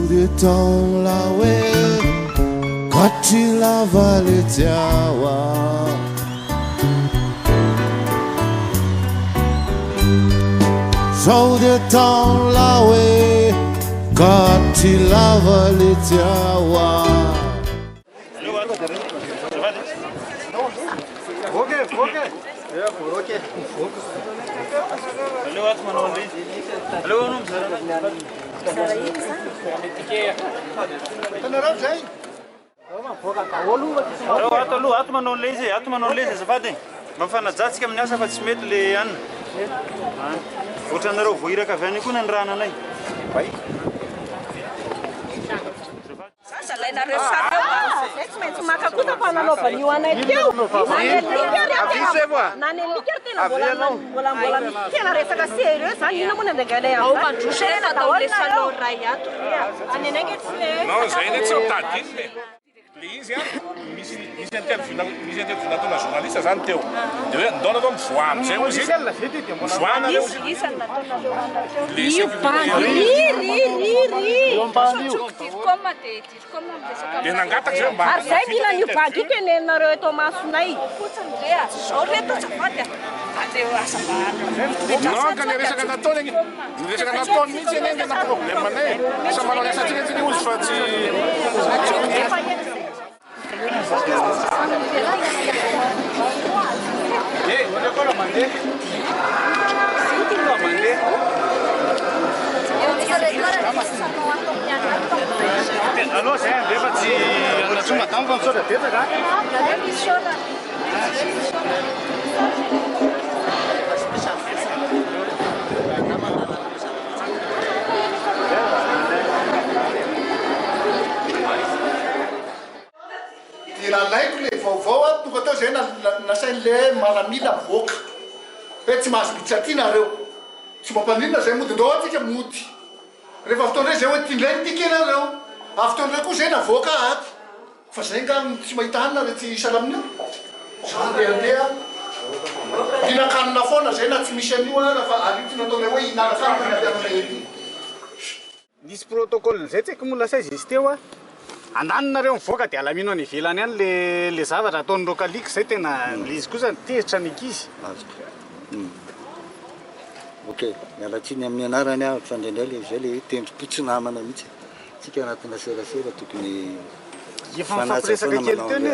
de temps la way quand il a valé tiawa so de temps la way quand il a valé tiawa ato manao an'ilay izy azafady mafanajatsika amin'ny asa fa tsy mety le anina ohatranareo voiraka avy any koa ny rananay Zalainareo sareo tsy maintsy maka koa tafananaovany io anay teo nany likera tena mbola tena resaka sérieux zany ino moa ny andegalay Aukandrosena atao le salon ray ato. any anay nge tsy le non zay ne tsy mitady le izy misy interview nataona journaliste zany teo de hoe ndona atao mivoa amizay ozy mivoanareo isany nataonareo de nangataka zay mba ary zay mila nio banky io tenenareo eto masonay Zao reto azafady non ka le resaka nataony ny resaka nataony mihitsy eny tena problème nay sa manao ny asantsika tsy ozy fa tsy Allô, c'est un débat si on a tout matin, on va se faire Ilaiko le vaovao tonga tao zay nasain'le maramila voaka hoe tsy mahazo bitsaty nareo tsy mampanina zay mody ndao atsika mody rehefa fotoandray zay hoe tindray tiky nareo fotoandray koa zay navoaka aty fa zay nga tsy mahita hanina re tsy isalamina zany le andeha tinakanina foana zay na tsy misy anio ara fa alio ty nataonay hoe inarakanina ety nisy protocole zay tsy haiko mola say izy teo andanonareo mivoaka dia alamino any ivelany any le zavatra ataon'ireo kalika zay tena izy kosa tehitra ny ankizy ok miala tsiny amin'ny anarany a fandraindray le zay le tendrom-potsi namana mihitsy tsika anatina serasera tokony efa mifampiresaka kely teo ny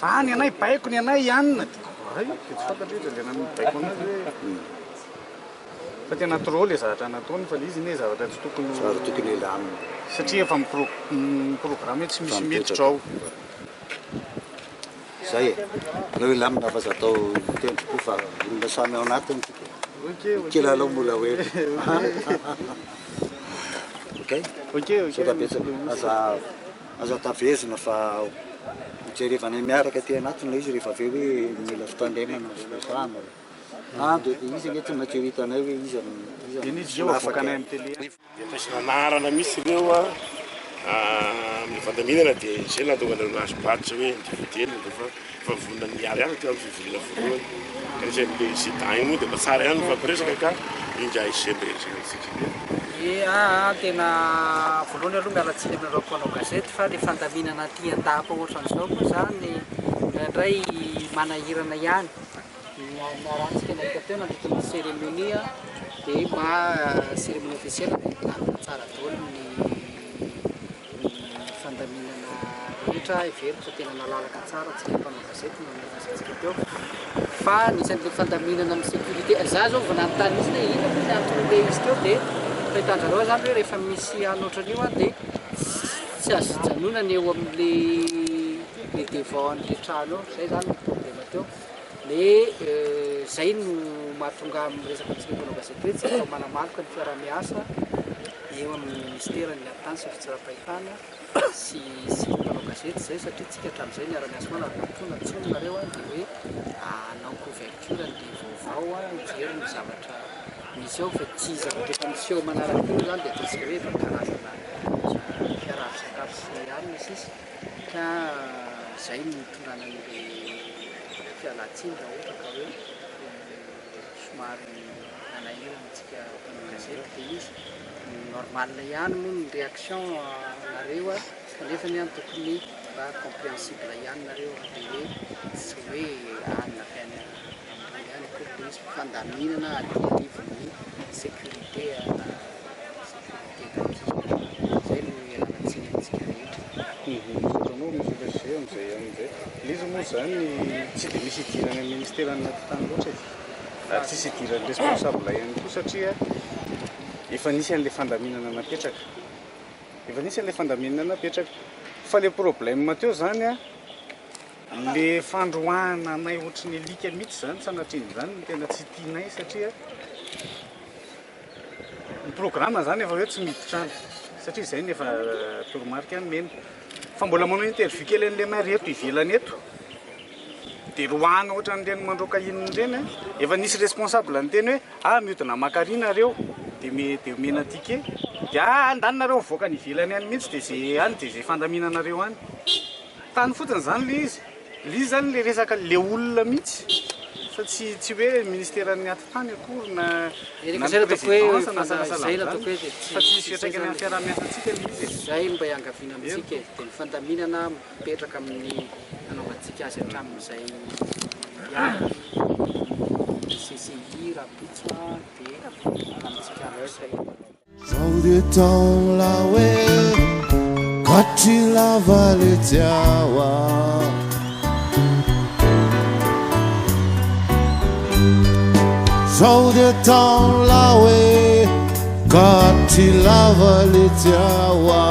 fa any anay baiko ny anay ianina tsy fantatra hoe zalena baiko anazy hoe fa tena trop le zavatra nataony fa le izy ne zavatra tsy tokony elamina satria efa miprogramme tsy misy metitra ao zay e reo elamina fa zatao tendrom-po fa olona samy ao anatiny kilalao mbola hoe ok sota aza tavezina fa jerevana miaraka ty anatiny le izy rehefa aveo hoe mila fitandrenana fana izy nge tsy maintsy hitanay hoe izy afakanay amin'ny télé ampiasana anarana misy ireo amin'ny fandaminana dia zay nahatonga anareo nahazo batsa hoe individuel fa vonona miary any ty amin'ny fivorina voalohany ka zay le sidan moa dia mba tsara ihany mifampiresaka ka indra izenrehetransika tena voalohany aloha miala tsiny aminareo mpanao gazety fa le fandaminana ty an-dapa ohatran'izao koa zany indray manahirana ihany miarahantsika nahita teo nandritry ny cérémonie dia mba cérémonie officielle dia tsara daholo ny fandaminana rehetra everitra tena nalalaka tsara tsika mpanao gazety nanasantsika teo fa nisan'le fandaminana amin'ny sécurité za zao vao nanontany izy le ina ny antony le izy teo dia fahitanjareo zany hoe rehefa misy anoatran'io a dia tsy azo janonana eo amin'le devant an'le trano eo zay zany problema teo le zay no mahatonga amin'ny resaka antsika mpanao gazety hoe tsy atao manamaloka ny fiara-miasa eo amin'ny ministera ny atany sy fitsirapahitana sy mpanao gazety zay satria tsika hatramin'izay niara-miasa koa narotoana tsononareo a dia hoe anao couverture ny vaovao a mijery ny zavatra misy ao fa tsy zavatra efa misy eo manaraka io zany dia ataontsika hoe efa karazana fiaraha-sakafo sy ihany misy izy ka zay no tondrana an'le fialatsiny raha ohatra ka hoe somary anairana antsika mpanao gazety dia izy normal ihany moa ny réaction nareo a kanefa ny any tokony mba compréhensible ihany nareo dia hoe tsy hoe anina fiaina ambony ihany akory dia misy fandaminana atrivony sécurité zay no ialanatsiny amintsika rehetra. Sokanao misy zay amizay amizay izy moa zany tsy dia misy idirana amin'ny ministère anaty tany loatra izy tsisy idirany responsable ihany koa satria efa nisy an'ilay fandaminana napetraka fa le problème teo zany a le fandroahana anay ohatry ny alika mihitsy zany sanatriny zany no tena tsy tianay satria ny programme zany efa hoe tsy miditra any satria zay nefa toromarika any mena fa mbola manao interview kely an'le mareto ivelany eto dia roahana ohatra n'ireny mandroaka inona ireny efa nisy responsable ny teny hoe mihodina makarina reo dia mena tike dia andanonareo mivoaka ny ivelany any mihitsy dia zay any dia zay fandaminanareo any tany fotiny zany le izy zany le resaka le olona mihitsy fa tsy hoe ministère ny atitany akory na présidence na salasala fa tsisy fiatraikany amin'ny fiaraha-miasantsika le izy zay mba iangaviana amintsika dia ny fandaminana mipetraka amin'ny anaovantsika azy hatramin'izay CCI rapitso dia amintsika amin'izay. Zao dia taona hoe katry lava le tiawa Zao dia taona hoe katry lava le tiawa